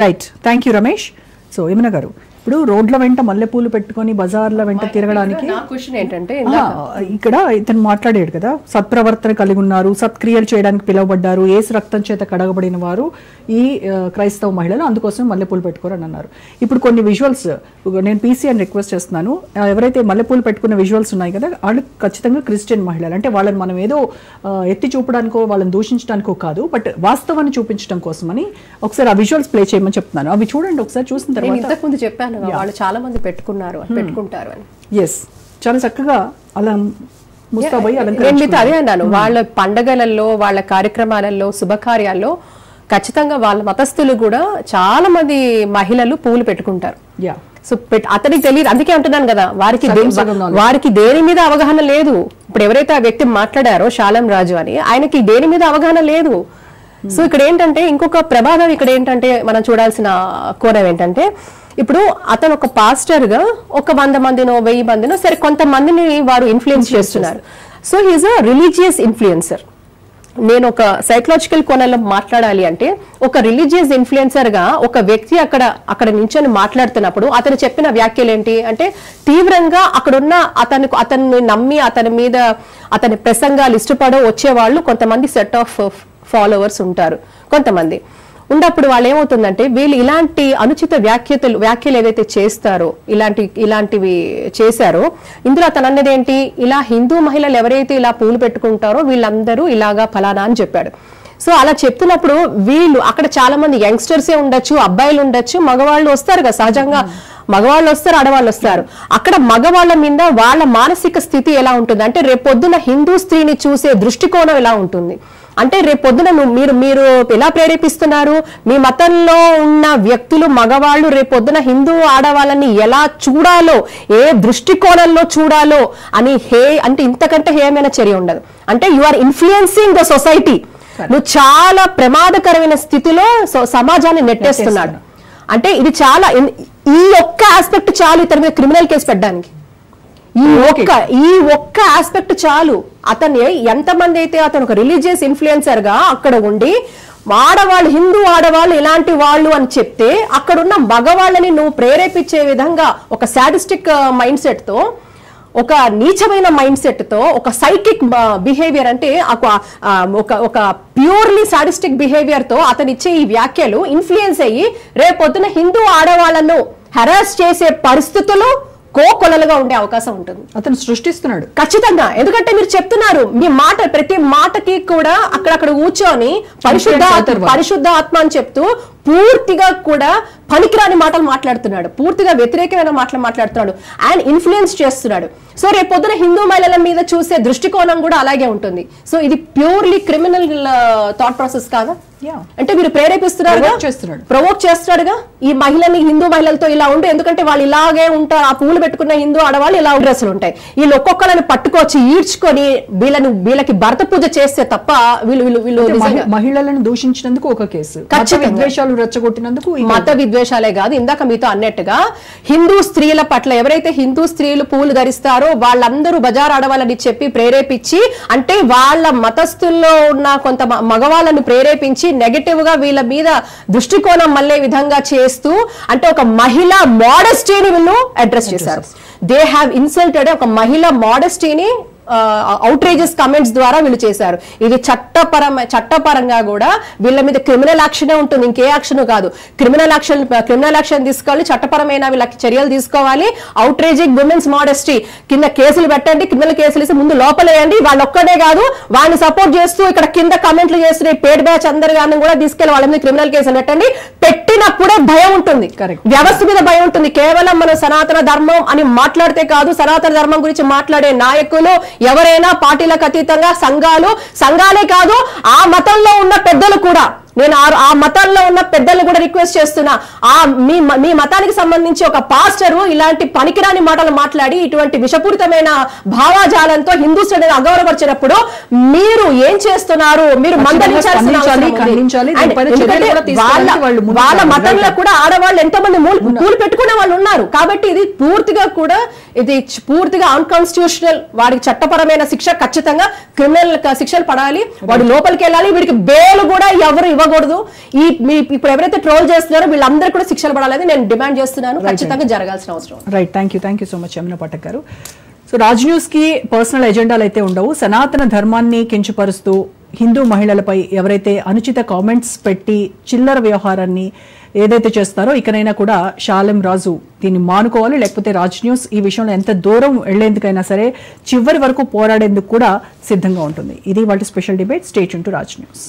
Right, thank you Ramesh. So Yamuna గారు, ఇప్పుడు రోడ్ల వెంట మల్లెపూలు పెట్టుకొని బజార్ల వెంట తిరగడానికి ఇక్కడ ఇతను మాట్లాడాడు కదా, సత్ప్రవర్తన కలిగి ఉన్నారు, సత్క్రియలు చేయడానికి పిలువబడ్డారు, ఏసు రక్తం చేత కడగబడిన వారు ఈ క్రైస్తవ మహిళలు, అందుకోసం మల్లెపూలు పెట్టుకోరని అన్నారు. ఇప్పుడు కొన్ని విజువల్స్ నేను పీసీఆర్ని రిక్వెస్ట్ చేస్తున్నాను, ఎవరైతే మల్లెపూలు పెట్టుకున్న విజువల్స్ ఉన్నాయి కదా, వాళ్ళు ఖచ్చితంగా క్రిస్టియన్ మహిళలు. అంటే వాళ్ళని మనం ఏదో ఎత్తి చూపడానికో వాళ్ళని దూషించడానికో కాదు, బట్ వాస్తవాన్ని చూపించడం కోసమని ఒకసారి ఆ విజువల్స్ ప్లే చేయమని చెప్తున్నాను. అవి చూడండి ఒకసారి, చూసిన తర్వాత ఇంతకుముందు చెప్పాను వాళ్ళు చాలా మంది పెట్టుకుంటారు అని. ఎస్, చాలా చక్కగా అలా ముస్తాబై అదే అన్నాను. వాళ్ళ పండగలలో, వాళ్ళ కార్యక్రమాలలో, శుభకార్యాల్లో ఖచ్చితంగా వాళ్ళ మతస్థులు కూడా చాలా మంది మహిళలు పువ్వులు పెట్టుకుంటారు. సో అతనికి తెలియదు, అందుకే అంటున్నాను కదా, వారికి దేని మీద అవగాహన లేదు. ఇప్పుడు ఎవరైతే ఆ వ్యక్తి మాట్లాడారో శాలం రాజు అని, ఆయనకి దేని మీద అవగాహన లేదు. సో ఇక్కడ ఏంటంటే ఇంకొక ప్రమాదం ఇక్కడ ఏంటంటే మనం చూడాల్సిన కోణం ఏంటంటే, ఇప్పుడు అతను ఒక పాస్టర్ గా ఒక 100 మందినో 1000 మందినో సరే కొంతమందిని వారు ఇన్ఫ్లుయెన్స్ చేస్తున్నారు. So he's a religious influencer. నేను ఒక సైకలాజికల్ కోణంలో మాట్లాడాలి అంటే, ఒక రిలీజియస్ ఇన్ఫ్లుయెన్సర్ గా ఒక వ్యక్తి అక్కడ నించొని మాట్లాడుతున్నప్పుడు అతను చెప్పిన వ్యాఖ్యలు ఏంటి అంటే, తీవ్రంగా అక్కడున్న అతన్ని నమ్మి అతని ప్రసంగాలు ఇష్టపడో వచ్చేవాళ్ళు కొంతమంది సెట్ ఆఫ్ ఫాలోవర్స్ ఉంటారు. కొంతమంది ఉన్నప్పుడు వాళ్ళు ఏమవుతుందంటే, వీళ్ళు ఇలాంటి అనుచిత వ్యాఖ్యలు ఏదైతే చేస్తారో, ఇలాంటివి చేశారో, ఇందులో అతను అన్నది ఏంటి, ఇలా హిందూ మహిళలు ఎవరైతే ఇలా పూలు పెట్టుకుంటారో వీళ్ళందరూ ఇలాగా ఫలానా అని చెప్పాడు. సో అలా చెప్తున్నప్పుడు వీళ్ళు అక్కడ చాలా మంది యంగ్స్టర్సే ఉండొచ్చు, అబ్బాయిలు ఉండొచ్చు, మగవాళ్ళు వస్తారు కదా, సహజంగా మగవాళ్ళు వస్తారు, ఆడవాళ్ళు వస్తారు. అక్కడ మగవాళ్ళ మీద వాళ్ళ మానసిక స్థితి ఎలా ఉంటుంది అంటే, రేపొద్దున హిందూ స్త్రీని చూసే దృష్టికోణం ఎలా ఉంటుంది అంటే, రేపొద్దున మీరు ఎలా ప్రేరేపిస్తున్నారు, మీ మతంలో ఉన్న వ్యక్తులు మగవాళ్ళు రేపొద్దున హిందూ ఆడవాళ్ళని ఎలా చూడాలో, ఏ దృష్టికోణంలో చూడాలో అని అంటే ఇంతకంటే హేయమైన చర్య ఉండదు. అంటే you are influencing the society. నువ్వు చాలా ప్రమాదకరమైన స్థితిలో సమాజాన్ని నెట్టేస్తున్నాడు. అంటే ఇది చాలా, ఈ ఒక్క ఆస్పెక్ట్ చాలు ఇతని మీద క్రిమినల్ కేసు పెట్టడానికి. ఈ ఒక్క ఆస్పెక్ట్ చాలు. అతను ఎంతమంది అయితే అతను ఒక రిలీజియస్ ఇన్ఫ్లుయెన్సర్ గా అక్కడ ఉండి ఆడవాళ్ళు, హిందూ ఆడవాళ్ళు ఇలాంటి వాళ్ళు అని చెప్తే, అక్కడున్న మగవాళ్ళని నువ్వు ప్రేరేపించే విధంగా ఒక సాడిస్టిక్ మైండ్ సెట్ తో, ఒక నీచమైన మైండ్ సెట్ తో, ఒక సైకిక్ బిహేవియర్ అంటే ఒక ప్యూర్లీ సాడిస్టిక్ బిహేవియర్ తో అతను ఇచ్చే ఈ వ్యాఖ్యలు ఇన్ఫ్లుయెన్స్ అయ్యి రేపొద్దున హిందూ ఆడవాళ్లను హెరాస్ చేసే పరిస్థితులు కోకొలలుగా ఉండే అవకాశం ఉంటుంది. అతను సృష్టిస్తున్నాడు ఖచ్చితంగా. ఎందుకంటే మీరు చెప్తున్నారు, మీ మాట ప్రతి మాటకి కూడా అక్కడక్కడ కూర్చొని పరిశుద్ధ ఆత్మ అని చెప్తూ పూర్తిగా కూడా పనికిరాని మాటలు మాట్లాడుతున్నాడు, పూర్తిగా వ్యతిరేకమైన మాటలు మాట్లాడుతున్నాడు, అండ్ ఇన్ఫ్లుయెన్స్ చేస్తున్నాడు. సో రేపొద్దున హిందూ మహిళల మీద చూసే దృష్టికోణం కూడా అలాగే ఉంటుంది. సో ఇది ప్యూర్లీ క్రిమినల్ థాట్ ప్రాసెస్ కాదా? అంటే మీరు ప్రేరేపిస్తున్నారుగా, ప్రొవోక్ చేస్తున్నాడుగా, ఈ మహిళని హిందూ మహిళలతో ఇలా ఉండు, ఎందుకంటే వాళ్ళు ఇలాగే ఉంటారు, ఆ పూలు పెట్టుకున్న హిందూ ఆడవాళ్ళు ఇలా డ్రెస్సులు ఉంటాయి, వీళ్ళు ఒక్కొక్కరిని పట్టుకొచ్చి ఈడ్చుకొని వీళ్ళకి భర్త పూజ చేస్తే తప్ప వీళ్ళు మహిళలను దూషించినందుకు ఒక కేసు, విద్వేషాలు రెచ్చగొట్టినందుకు, మత విద్వేషాలే కాదు, ఇందాక మీతో అన్నట్టుగా హిందూ స్త్రీల పట్ల ఎవరైతే హిందూ స్త్రీలు పూలు ధరిస్తారో వాళ్ళందరూ బజార్ ఆడవాళ్ళని చెప్పి ప్రేరేపించి, అంటే వాళ్ళ మతస్థుల్లో ఉన్న కొంత మగవాళ్ళను ప్రేరేపించి నెగటివ్ గా వీళ్ళ మీద దృష్టికోణం మళ్ళీ విధంగా చేస్తూ, అంటే ఒక మహిళా మోడెస్టీని వీళ్ళు అడ్రస్ చేశారు. దే హ్యావ్ ఇన్సల్టెడ్ ఒక మహిళా మోడెస్టీని అవుట్రేజెస్ కమెంట్స్ ద్వారా వీళ్ళు చేశారు. ఇది చట్టపరంగా కూడా వీళ్ళ మీద క్రిమినల్ యాక్షన్ ఉంటుంది, ఇంకే యాక్షన్ కాదు. క్రిమినల్ యాక్షన్ తీసుకోవాలి, చట్టపరమైన వీళ్ళకి చర్యలు తీసుకోవాలి. అవుట్రేజింగ్ విమెన్స్ మోడెస్టీ కింద కేసులు పెట్టండి, క్రిమినల్ కేసులు ఇస్తే ముందు లోపలేయండి. వాళ్ళు ఒక్కడే కాదు, వాళ్ళని సపోర్ట్ చేస్తూ ఇక్కడ కింద కమెంట్లు చేస్తున్న పేడ్ బ్యాచ్ అందరు కానీ కూడా తీసుకెళ్లి వాళ్ళ మీద క్రిమినల్ కేసులు పెట్టండి. పెట్టినప్పుడే భయం ఉంటుంది, వ్యవస్థ మీద భయం ఉంటుంది. కేవలం మన సనాతన ధర్మం అని మాట్లాడితే కాదు, సనాతన ధర్మం గురించి మాట్లాడే నాయకులు ఎవరైనా పార్టీలకు అతీతంగా సంఘాలే కాదు, ఆ మతంలో ఉన్న పెద్దలు కూడా, నేను ఆ మతాల్లో ఉన్న పెద్దలు కూడా రిక్వెస్ట్ చేస్తున్నా, మీ మతానికి సంబంధించి ఒక పాస్టరు ఇలాంటి పనికిరాని మాటలు మాట్లాడి ఇటువంటి విషపూరితమైన భావాజాలంతో హిందూ శ్రేణిని అగౌరవపరిచినప్పుడు మీరు ఏం చేస్తున్నారు? మీరు మందలించాల్సిన వాళ్ళ మతంలో కూడా ఆడవాళ్ళు ఎంతో మంది పూలు పెట్టుకునే వాళ్ళు ఉన్నారు. కాబట్టి ఇది పూర్తిగా అన్కాన్స్టిట్యూషనల్. వాడికి చట్టపరమైన శిక్ష, ఖచ్చితంగా క్రిమినల్ శిక్షలు పడాలి, వాడు లోపలికి వెళ్ళాలి. వీడికి బెయిల్ కూడా ఎవరు ఇవ్వకూడదు. ఇప్పుడు ఎవరైతే ట్రోల్ చేస్తున్నారో వీళ్ళందరూ కూడా శిక్షలు పడాలని నేను డిమాండ్ చేస్తున్నాను. ఖచ్చితంగా జరగాల్సిన అవసరం. Right, thank you so much Yamuna Pathak గారు. సో రాజ్ న్యూస్ కి పర్సనల్ ఎజెండాలు అయితే ఉండవు. సనాతన ధర్మాన్ని కించపరుస్తూ హిందూ మహిళలపై ఎవరైతే అనుచిత కామెంట్స్ పెట్టి చిల్లర వ్యవహారాన్ని ఏదైతే చేస్తారో ఇకనైనా కూడా షాలెం రాజు దీన్ని మానుకోవాలి. లేకపోతే రాజ్ న్యూస్ ఈ విషయంలో ఎంత దూరం వెళ్లేందుకైనా సరే చివరి వరకు పోరాడేందుకు కూడా సిద్ధంగా ఉంటుంది. ఇది వాళ్ళ special debate. Stay tune to Raj news.